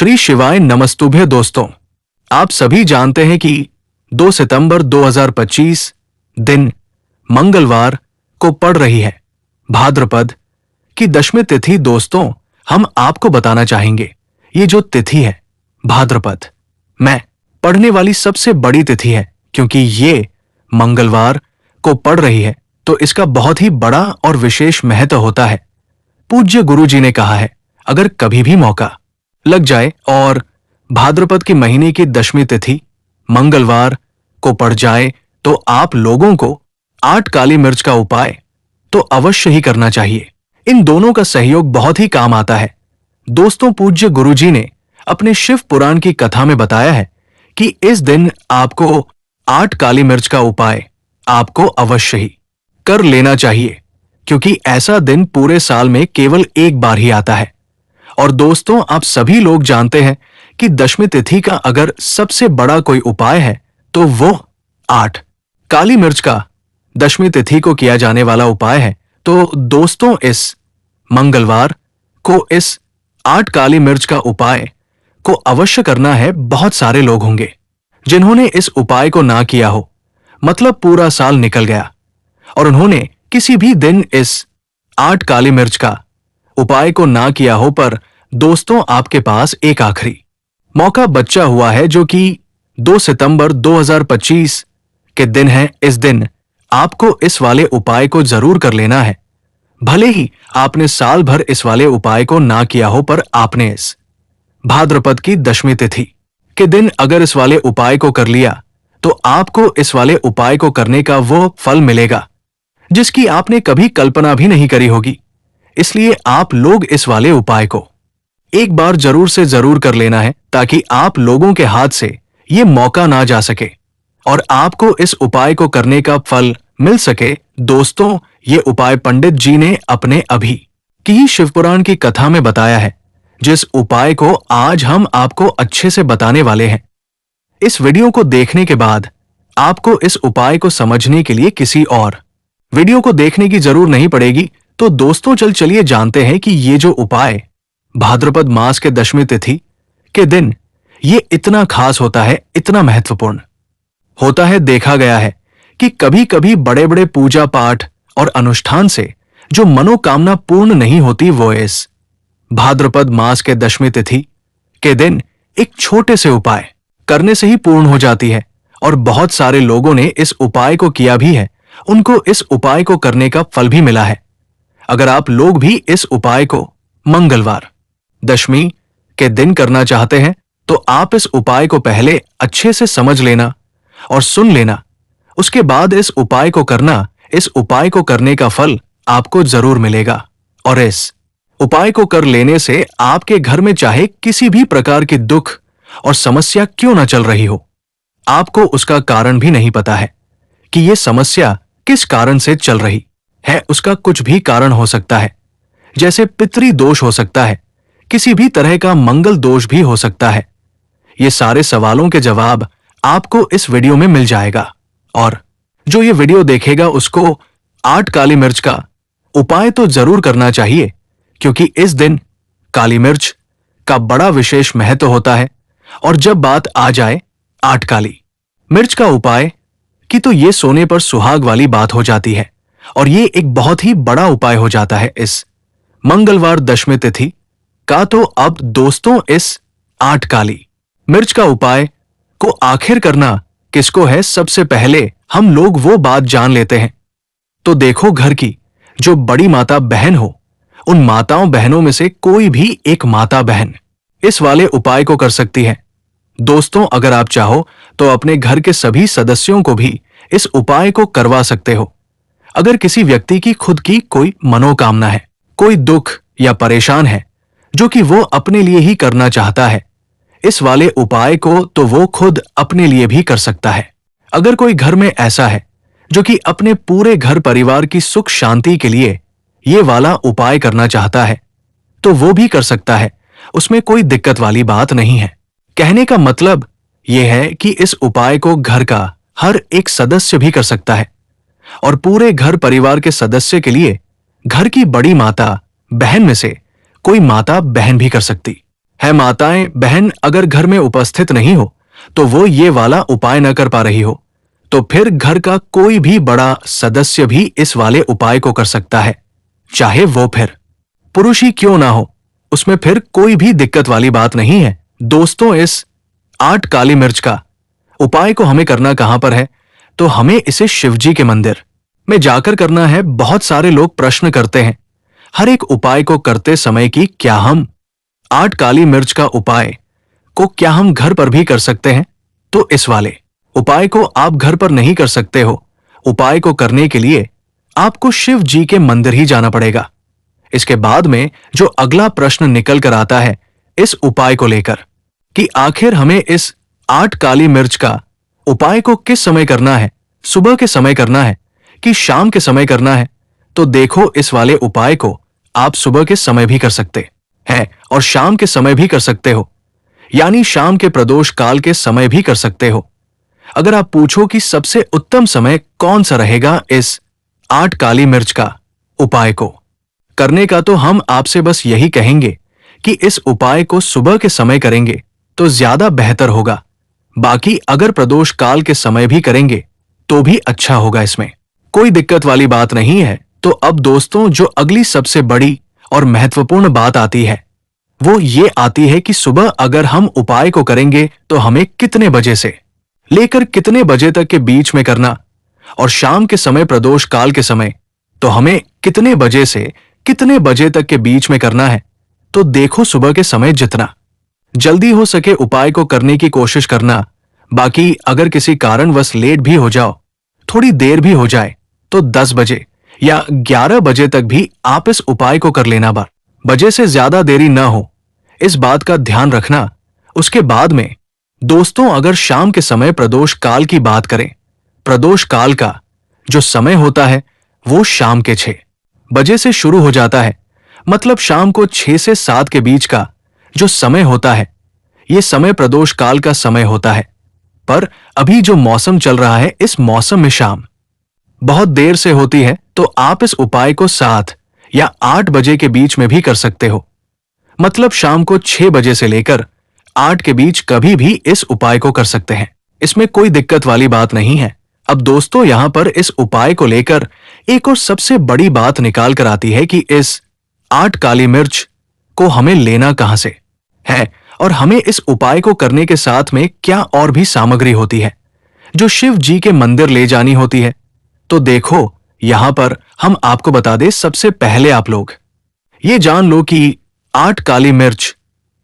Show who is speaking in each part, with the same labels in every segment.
Speaker 1: श्री शिवाय नमस्तुभ्य दोस्तों, आप सभी जानते हैं कि 2 सितंबर 2025 दिन मंगलवार को पड़ रही है भाद्रपद की दशमी तिथि। दोस्तों, हम आपको बताना चाहेंगे ये जो तिथि है भाद्रपद में पड़ने वाली सबसे बड़ी तिथि है, क्योंकि ये मंगलवार को पड़ रही है तो इसका बहुत ही बड़ा और विशेष महत्व होता है। पूज्य गुरु जी ने कहा है, अगर कभी भी मौका लग जाए और भाद्रपद के महीने की दशमी तिथि मंगलवार को पड़ जाए तो आप लोगों को 8 काली मिर्च का उपाय तो अवश्य ही करना चाहिए। इन दोनों का सहयोग बहुत ही काम आता है। दोस्तों, पूज्य गुरु जी ने अपने शिव पुराण की कथा में बताया है कि इस दिन आपको 8 काली मिर्च का उपाय आपको अवश्य ही कर लेना चाहिए, क्योंकि ऐसा दिन पूरे साल में केवल एक बार ही आता है। और दोस्तों, आप सभी लोग जानते हैं कि दशमी तिथि का अगर सबसे बड़ा कोई उपाय है तो वो 8 काली मिर्च का दशमी तिथि को किया जाने वाला उपाय है। तो दोस्तों, इस मंगलवार को इस 8 काली मिर्च का उपाय को अवश्य करना है। बहुत सारे लोग होंगे जिन्होंने इस उपाय को ना किया हो, मतलब पूरा साल निकल गया और उन्होंने किसी भी दिन इस 8 काली मिर्च का उपाय को ना किया हो, पर दोस्तों आपके पास एक आखिरी मौका बचा हुआ है, जो कि 2 सितंबर 2025 के दिन है। इस दिन आपको इस वाले उपाय को जरूर कर लेना है। भले ही आपने साल भर इस वाले उपाय को ना किया हो, पर आपने इस भाद्रपद की दशमी तिथि के दिन अगर इस वाले उपाय को कर लिया तो आपको इस वाले उपाय को करने का वो फल मिलेगा जिसकी आपने कभी कल्पना भी नहीं करी होगी। इसलिए आप लोग इस वाले उपाय को एक बार जरूर से जरूर कर लेना है, ताकि आप लोगों के हाथ से ये मौका ना जा सके और आपको इस उपाय को करने का फल मिल सके। दोस्तों, ये उपाय पंडित जी ने अपने अभी की ही शिवपुराण की कथा में बताया है, जिस उपाय को आज हम आपको अच्छे से बताने वाले हैं। इस वीडियो को देखने के बाद आपको इस उपाय को समझने के लिए किसी और वीडियो को देखने की जरूर नहीं पड़ेगी। तो दोस्तों, चलिए जानते हैं कि ये जो उपाय भाद्रपद मास के दशमी तिथि के दिन ये इतना खास होता है, इतना महत्वपूर्ण होता है। देखा गया है कि कभी कभी बड़े बड़े पूजा पाठ और अनुष्ठान से जो मनोकामना पूर्ण नहीं होती, वो इस भाद्रपद मास के दशमी तिथि के दिन एक छोटे से उपाय करने से ही पूर्ण हो जाती है। और बहुत सारे लोगों ने इस उपाय को किया भी है, उनको इस उपाय को करने का फल भी मिला है। अगर आप लोग भी इस उपाय को मंगलवार दशमी के दिन करना चाहते हैं तो आप इस उपाय को पहले अच्छे से समझ लेना और सुन लेना, उसके बाद इस उपाय को करना। इस उपाय को करने का फल आपको जरूर मिलेगा और इस उपाय को कर लेने से आपके घर में चाहे किसी भी प्रकार की दुख और समस्या क्यों ना चल रही हो, आपको उसका कारण भी नहीं पता है कि यह समस्या किस कारण से चल रही है। उसका कुछ भी कारण हो सकता है, जैसे पितृ दोष हो सकता है, किसी भी तरह का मंगल दोष भी हो सकता है। ये सारे सवालों के जवाब आपको इस वीडियो में मिल जाएगा। और जो ये वीडियो देखेगा उसको 8 काली मिर्च का उपाय तो जरूर करना चाहिए, क्योंकि इस दिन काली मिर्च का बड़ा विशेष महत्व होता है। और जब बात आ जाए 8 काली मिर्च का उपाय की, तो ये सोने पर सुहाग वाली बात हो जाती है और ये एक बहुत ही बड़ा उपाय हो जाता है इस मंगलवार दशमी तिथि का। तो अब दोस्तों, इस 8 काली मिर्च का उपाय को आखिर करना किसको है, सबसे पहले हम लोग वो बात जान लेते हैं। तो देखो, घर की जो बड़ी माता बहन हो, उन माताओं बहनों में से कोई भी एक माता बहन इस वाले उपाय को कर सकती है। दोस्तों, अगर आप चाहो तो अपने घर के सभी सदस्यों को भी इस उपाय को करवा सकते हो। अगर किसी व्यक्ति की खुद की कोई मनोकामना है, कोई दुख या परेशान है जो कि वो अपने लिए ही करना चाहता है, इस वाले उपाय को तो वो खुद अपने लिए भी कर सकता है। अगर कोई घर में ऐसा है जो कि अपने पूरे घर परिवार की सुख शांति के लिए ये वाला उपाय करना चाहता है, तो वो भी कर सकता है। उसमें कोई दिक्कत वाली बात नहीं है। कहने का मतलब यह है कि इस उपाय को घर का हर एक सदस्य भी कर सकता है और पूरे घर परिवार के सदस्य के लिए घर की बड़ी माता बहन में से कोई माता बहन भी कर सकती है माताएं बहन अगर घर में उपस्थित नहीं हो तो वो ये वाला उपाय न कर पा रही हो, तो फिर घर का कोई भी बड़ा सदस्य भी इस वाले उपाय को कर सकता है, चाहे वो फिर पुरुष ही क्यों ना हो। उसमें फिर कोई भी दिक्कत वाली बात नहीं है। दोस्तों, इस 8 काली मिर्च का उपाय को हमें करना कहां पर है, तो हमें इसे शिवजी के मंदिर में जाकर करना है। बहुत सारे लोग प्रश्न करते हैं हर एक उपाय को करते समय कि क्या हम 8 काली मिर्च का उपाय को क्या हम घर पर भी कर सकते हैं। तो इस वाले उपाय को आप घर पर नहीं कर सकते हो। उपाय को करने के लिए आपको शिव जी के मंदिर ही जाना पड़ेगा। इसके बाद में जो अगला प्रश्न निकल कर आता है इस उपाय को लेकर कि आखिर हमें इस 8 काली मिर्च का उपाय को किस समय करना है, सुबह के समय करना है कि शाम के समय करना है। तो देखो, इस वाले उपाय को आप सुबह के समय भी कर सकते हैं और शाम के समय भी कर सकते हो, यानी शाम के प्रदोष काल के समय भी कर सकते हो। अगर आप पूछो कि सबसे उत्तम समय कौन सा रहेगा इस 8 काली मिर्च का उपाय को करने का, तो हम आपसे बस यही कहेंगे कि इस उपाय को सुबह के समय करेंगे तो ज्यादा बेहतर होगा। बाकी अगर प्रदोष काल के समय भी करेंगे तो भी अच्छा होगा, इसमें कोई दिक्कत वाली बात नहीं है। तो अब दोस्तों, जो अगली सबसे बड़ी और महत्वपूर्ण बात आती है वो ये आती है कि सुबह अगर हम उपाय को करेंगे तो हमें कितने बजे से लेकर कितने बजे तक के बीच में करना, और शाम के समय प्रदोष काल के समय तो हमें कितने बजे से कितने बजे तक के बीच में करना है। तो देखो, सुबह के समय जितना जल्दी हो सके उपाय को करने की कोशिश करना। बाकी अगर किसी कारणवश लेट भी हो जाओ, थोड़ी देर भी हो जाए, तो 10 बजे या 11 बजे तक भी आप इस उपाय को कर लेना। 12 बजे से ज्यादा देरी ना हो, इस बात का ध्यान रखना। उसके बाद में दोस्तों, अगर शाम के समय प्रदोष काल की बात करें, प्रदोष काल का जो समय होता है वो शाम के 6 बजे से शुरू हो जाता है। मतलब शाम को 6 से 7 के बीच का जो समय होता है ये समय प्रदोष काल का समय होता है। पर अभी जो मौसम चल रहा है, इस मौसम में शाम बहुत देर से होती है, तो आप इस उपाय को 7 या 8 बजे के बीच में भी कर सकते हो। मतलब शाम को 6 बजे से लेकर 8 के बीच कभी भी इस उपाय को कर सकते हैं, इसमें कोई दिक्कत वाली बात नहीं है। अब दोस्तों, यहां पर इस उपाय को लेकर एक और सबसे बड़ी बात निकाल कर आती है कि इस 8 काली मिर्च को हमें लेना कहां से है और हमें इस उपाय को करने के साथ में क्या और भी सामग्री होती है जो शिव जी के मंदिर ले जानी होती है। तो देखो, यहां पर हम आपको बता दें, सबसे पहले आप लोग ये जान लो कि 8 काली मिर्च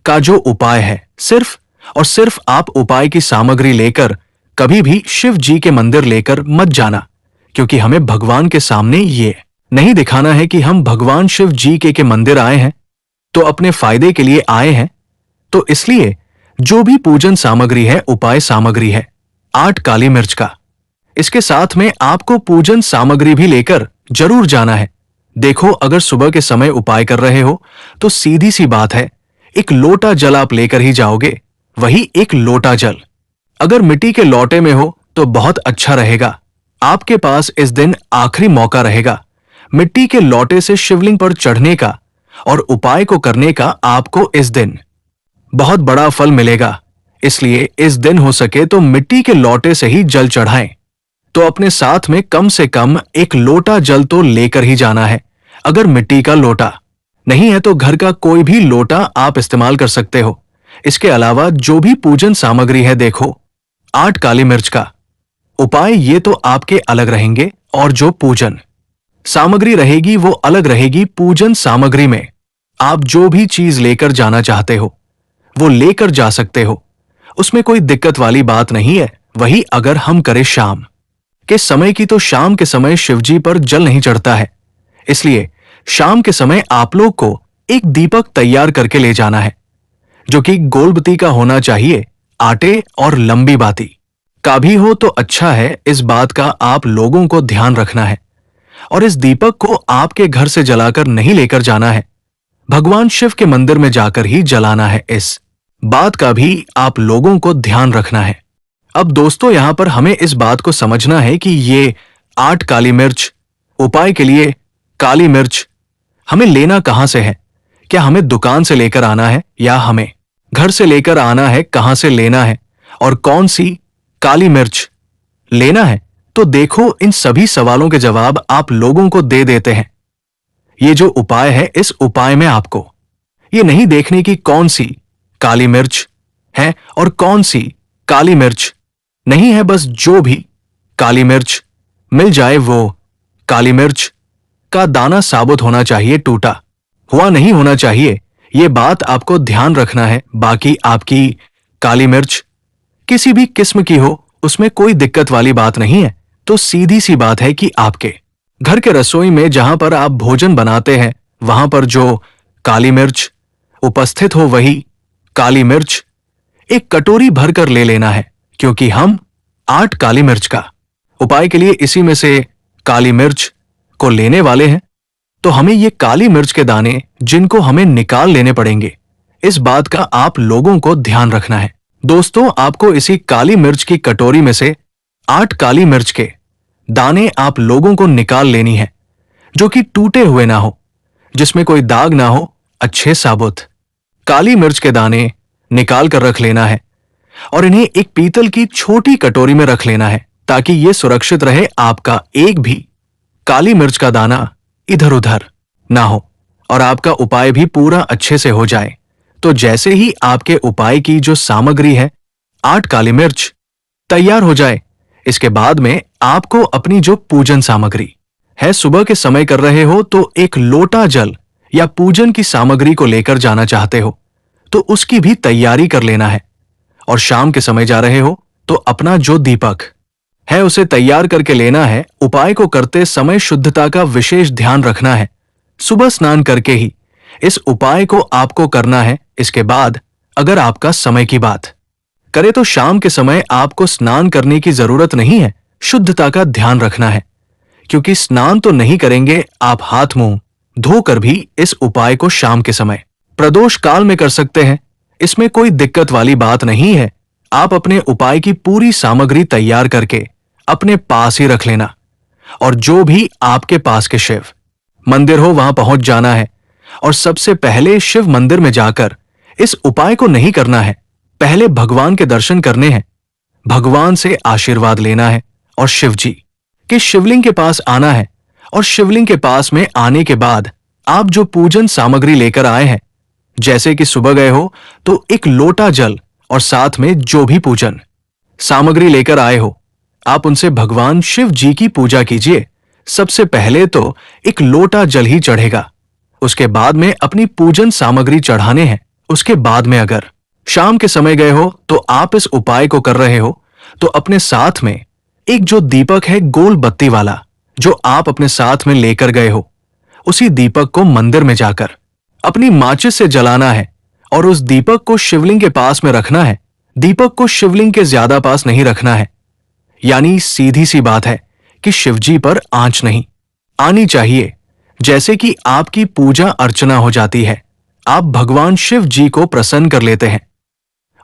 Speaker 1: का जो उपाय है, सिर्फ और सिर्फ आप उपाय की सामग्री लेकर कभी भी शिव जी के मंदिर लेकर मत जाना, क्योंकि हमें भगवान के सामने ये नहीं दिखाना है कि हम भगवान शिव जी के मंदिर आए हैं, तो अपने फायदे के लिए आए हैं। तो इसलिए जो भी पूजन सामग्री है, उपाय सामग्री है 8 काली मिर्च का, इसके साथ में आपको पूजन सामग्री भी लेकर जरूर जाना है। देखो, अगर सुबह के समय उपाय कर रहे हो तो सीधी सी बात है, एक लोटा जल आप लेकर ही जाओगे। वही एक लोटा जल अगर मिट्टी के लोटे में हो तो बहुत अच्छा रहेगा। आपके पास इस दिन आखिरी मौका रहेगा मिट्टी के लोटे से शिवलिंग पर चढ़ने का, और उपाय को करने का आपको इस दिन बहुत बड़ा फल मिलेगा। इसलिए इस दिन हो सके तो मिट्टी के लोटे से ही जल चढ़ाएं। तो अपने साथ में कम से कम एक लोटा जल तो लेकर ही जाना है। अगर मिट्टी का लोटा नहीं है तो घर का कोई भी लोटा आप इस्तेमाल कर सकते हो। इसके अलावा जो भी पूजन सामग्री है, देखो 8 काली मिर्च का उपाय ये तो आपके अलग रहेंगे, और जो पूजन सामग्री रहेगी वो अलग रहेगी। पूजन सामग्री में आप जो भी चीज लेकर जाना चाहते हो वो लेकर जा सकते हो, उसमें कोई दिक्कत वाली बात नहीं है। वही अगर हम करें शाम के समय की, तो शाम के समय शिवजी पर जल नहीं चढ़ता है, इसलिए शाम के समय आप लोग को एक दीपक तैयार करके ले जाना है, जो कि गोलबत्ती का होना चाहिए। आटे और लंबी बाती का भी हो तो अच्छा है, इस बात का आप लोगों को ध्यान रखना है। और इस दीपक को आपके घर से जलाकर नहीं लेकर जाना है, भगवान शिव के मंदिर में जाकर ही जलाना है। इस बात का भी आप लोगों को ध्यान रखना है। अब दोस्तों, यहां पर हमें इस बात को समझना है कि ये 8 काली मिर्च उपाय के लिए काली मिर्च हमें लेना कहां से है। क्या हमें दुकान से लेकर आना है या हमें घर से लेकर आना है, कहां से लेना है और कौन सी काली मिर्च लेना है, तो देखो इन सभी सवालों के जवाब आप लोगों को दे देते हैं। ये जो उपाय है, इस उपाय में आपको ये नहीं देखने की कौन सी काली मिर्च है और कौन सी काली मिर्च नहीं है, बस जो भी काली मिर्च मिल जाए वो काली मिर्च का दाना साबुत होना चाहिए, टूटा हुआ नहीं होना चाहिए। ये बात आपको ध्यान रखना है। बाकी आपकी काली मिर्च किसी भी किस्म की हो, उसमें कोई दिक्कत वाली बात नहीं है। तो सीधी सी बात है कि आपके घर के रसोई में जहां पर आप भोजन बनाते हैं, वहां पर जो काली मिर्च उपस्थित हो, वही काली मिर्च एक कटोरी भरकर ले लेना है, क्योंकि हम 8 काली मिर्च का उपाय के लिए इसी में से काली मिर्च को लेने वाले हैं। तो हमें ये काली मिर्च के दाने जिनको हमें निकाल लेने पड़ेंगे, इस बात का आप लोगों को ध्यान रखना है। दोस्तों, आपको इसी काली मिर्च की कटोरी में से 8 काली मिर्च के दाने आप लोगों को निकाल लेनी है, जो कि टूटे हुए ना हो, जिसमें कोई दाग ना हो, अच्छे साबुत काली मिर्च के दाने निकाल कर रख लेना है और इन्हें एक पीतल की छोटी कटोरी में रख लेना है, ताकि यह सुरक्षित रहे, आपका एक भी काली मिर्च का दाना इधर उधर ना हो और आपका उपाय भी पूरा अच्छे से हो जाए। तो जैसे ही आपके उपाय की जो सामग्री है, 8 काली मिर्च तैयार हो जाए, इसके बाद में आपको अपनी जो पूजन सामग्री है, सुबह के समय कर रहे हो तो एक लोटा जल या पूजन की सामग्री को लेकर जाना चाहते हो तो उसकी भी तैयारी कर लेना है। और शाम के समय जा रहे हो तो अपना जो दीपक है उसे तैयार करके लेना है। उपाय को करते समय शुद्धता का विशेष ध्यान रखना है। सुबह स्नान करके ही इस उपाय को आपको करना है। इसके बाद अगर आपका समय की बात करें तो शाम के समय आपको स्नान करने की जरूरत नहीं है, शुद्धता का ध्यान रखना है, क्योंकि स्नान तो नहीं करेंगे, आप हाथ मुंह धोकर भी इस उपाय को शाम के समय प्रदोष काल में कर सकते हैं। इसमें कोई दिक्कत वाली बात नहीं है। आप अपने उपाय की पूरी सामग्री तैयार करके अपने पास ही रख लेना और जो भी आपके पास के शिव मंदिर हो वहां पहुंच जाना है। और सबसे पहले शिव मंदिर में जाकर इस उपाय को नहीं करना है, पहले भगवान के दर्शन करने हैं, भगवान से आशीर्वाद लेना है और शिव जी के शिवलिंग के पास आना है। और शिवलिंग के पास में आने के बाद आप जो पूजन सामग्री लेकर आए हैं, जैसे कि सुबह गए हो तो एक लोटा जल और साथ में जो भी पूजन सामग्री लेकर आए हो, आप उनसे भगवान शिव जी की पूजा कीजिए। सबसे पहले तो एक लोटा जल ही चढ़ेगा, उसके बाद में अपनी पूजन सामग्री चढ़ाने हैं। उसके बाद में अगर शाम के समय गए हो तो आप इस उपाय को कर रहे हो तो अपने साथ में एक जो दीपक है गोल बत्ती वाला, जो आप अपने साथ में लेकर गए हो, उसी दीपक को मंदिर में जाकर अपनी माचिस से जलाना है और उस दीपक को शिवलिंग के पास में रखना है। दीपक को शिवलिंग के ज्यादा पास नहीं रखना है, यानी सीधी सी बात है कि शिवजी पर आंच नहीं आनी चाहिए। जैसे कि आपकी पूजा अर्चना हो जाती है, आप भगवान शिव जी को प्रसन्न कर लेते हैं,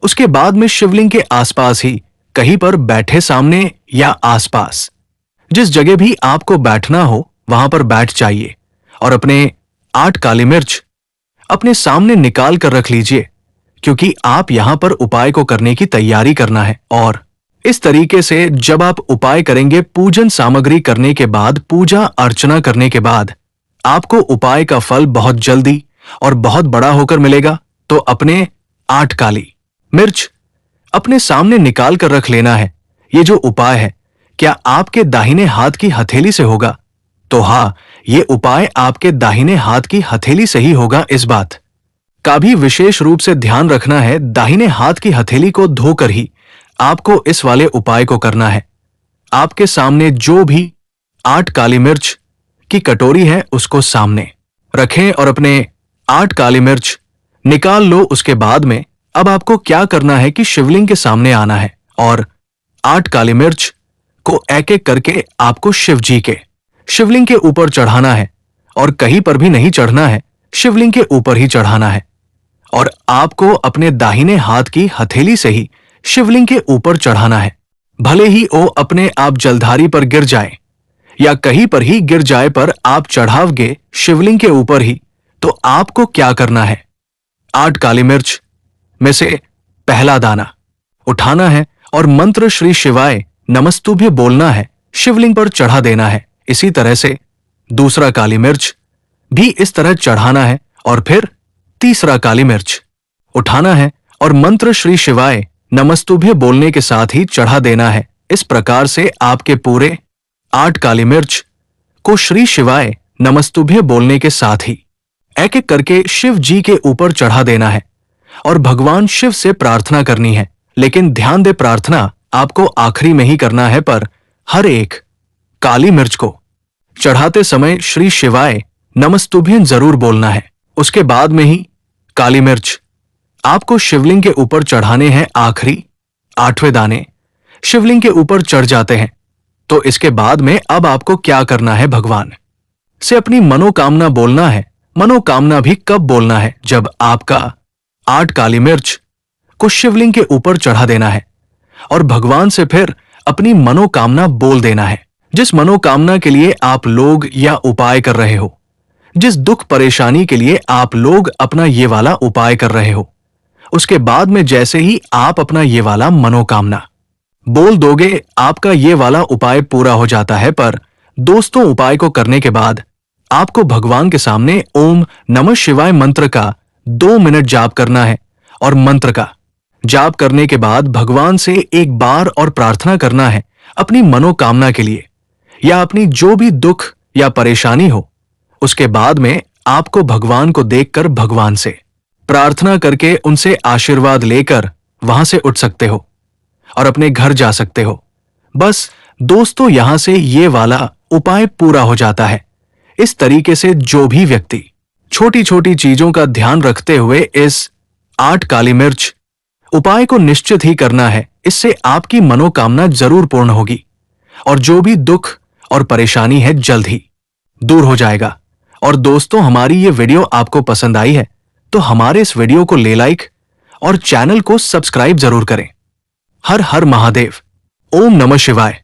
Speaker 1: उसके बाद में शिवलिंग के आसपास ही कहीं पर बैठे, सामने या आसपास जिस जगह भी आपको बैठना हो वहां पर बैठ जाइए और अपने 8 काली मिर्च अपने सामने निकाल कर रख लीजिए, क्योंकि आप यहां पर उपाय को करने की तैयारी करना है। और इस तरीके से जब आप उपाय करेंगे, पूजन सामग्री करने के बाद, पूजा अर्चना करने के बाद, आपको उपाय का फल बहुत जल्दी और बहुत बड़ा होकर मिलेगा। तो अपने 8 काली मिर्च अपने सामने निकाल कर रख लेना है। ये जो उपाय है, क्या आपके दाहिने हाथ की हथेली से होगा? तो हाँ, ये उपाय आपके दाहिने हाथ की हथेली से ही होगा। इस बात का भी विशेष रूप से ध्यान रखना है, दाहिने हाथ की हथेली को धोकर ही आपको इस वाले उपाय को करना है। आपके सामने जो भी 8 काली मिर्च की कटोरी है उसको सामने रखें और अपने 8 काली मिर्च निकाल लो। उसके बाद में अब आपको क्या करना है कि शिवलिंग के सामने आना है और 8 काली मिर्च को एक एक करके आपको शिव जी के शिवलिंग के ऊपर चढ़ाना है और कहीं पर भी नहीं चढ़ना है, शिवलिंग के ऊपर ही चढ़ाना है। और आपको अपने दाहिने हाथ की हथेली से ही शिवलिंग के ऊपर चढ़ाना है। भले ही वो अपने आप जलधारी पर गिर जाए या कहीं पर ही गिर जाए, पर आप चढ़ाओगे शिवलिंग के ऊपर ही। तो आपको क्या करना है, 8 काली मिर्च में से पहला दाना उठाना है और मंत्र श्री शिवाय नमस्तुभ्य बोलना है, शिवलिंग पर चढ़ा देना है। इसी तरह से दूसरा काली मिर्च भी इस तरह चढ़ाना है और फिर तीसरा काली मिर्च उठाना है और मंत्र श्री शिवाय नमस्तुभ्य बोलने के साथ ही चढ़ा देना है। इस प्रकार से आपके पूरे 8 काली मिर्च को श्री शिवाय नमस्तुभ्य बोलने के साथ ही एक एक करके शिव जी के ऊपर चढ़ा देना है और भगवान शिव से प्रार्थना करनी है। लेकिन ध्यान दे, प्रार्थना आपको आखिरी में ही करना है, पर हर एक काली मिर्च को चढ़ाते समय श्री शिवाय नमस्तुभ्य जरूर बोलना है। उसके बाद में ही काली मिर्च आपको शिवलिंग के ऊपर चढ़ाने हैं। आखिरी 8वें दाने शिवलिंग के ऊपर चढ़ जाते हैं तो इसके बाद में अब आपको क्या करना है, भगवान से अपनी मनोकामना बोलना है। मनोकामना भी कब बोलना है? जब आपका 8 काली मिर्च को शिवलिंग के ऊपर चढ़ा देना है और भगवान से फिर अपनी मनोकामना बोल देना है। जिस मनोकामना के लिए आप लोग या उपाय कर रहे हो, जिस दुख परेशानी के लिए आप लोग अपना ये वाला उपाय कर रहे हो, उसके बाद में जैसे ही आप अपना ये वाला मनोकामना बोल दोगे, आपका ये वाला उपाय पूरा हो जाता है। पर दोस्तों, उपाय को करने के बाद आपको भगवान के सामने ओम नमः शिवाय मंत्र का 2 मिनट जाप करना है और मंत्र का जाप करने के बाद भगवान से एक बार और प्रार्थना करना है अपनी मनोकामना के लिए या अपनी जो भी दुख या परेशानी हो। उसके बाद में आपको भगवान को देखकर भगवान से प्रार्थना करके उनसे आशीर्वाद लेकर वहां से उठ सकते हो और अपने घर जा सकते हो। बस दोस्तों, यहां से ये वाला उपाय पूरा हो जाता है। इस तरीके से जो भी व्यक्ति छोटी छोटी चीजों का ध्यान रखते हुए इस 8 काली मिर्च उपाय को निश्चित ही करना है, इससे आपकी मनोकामना जरूर पूर्ण होगी और जो भी दुख और परेशानी है जल्द ही दूर हो जाएगा। और दोस्तों, हमारी ये वीडियो आपको पसंद आई है तो हमारे इस वीडियो को लाइक और चैनल को सब्सक्राइब जरूर करें। हर हर महादेव। ओम नमः शिवाय।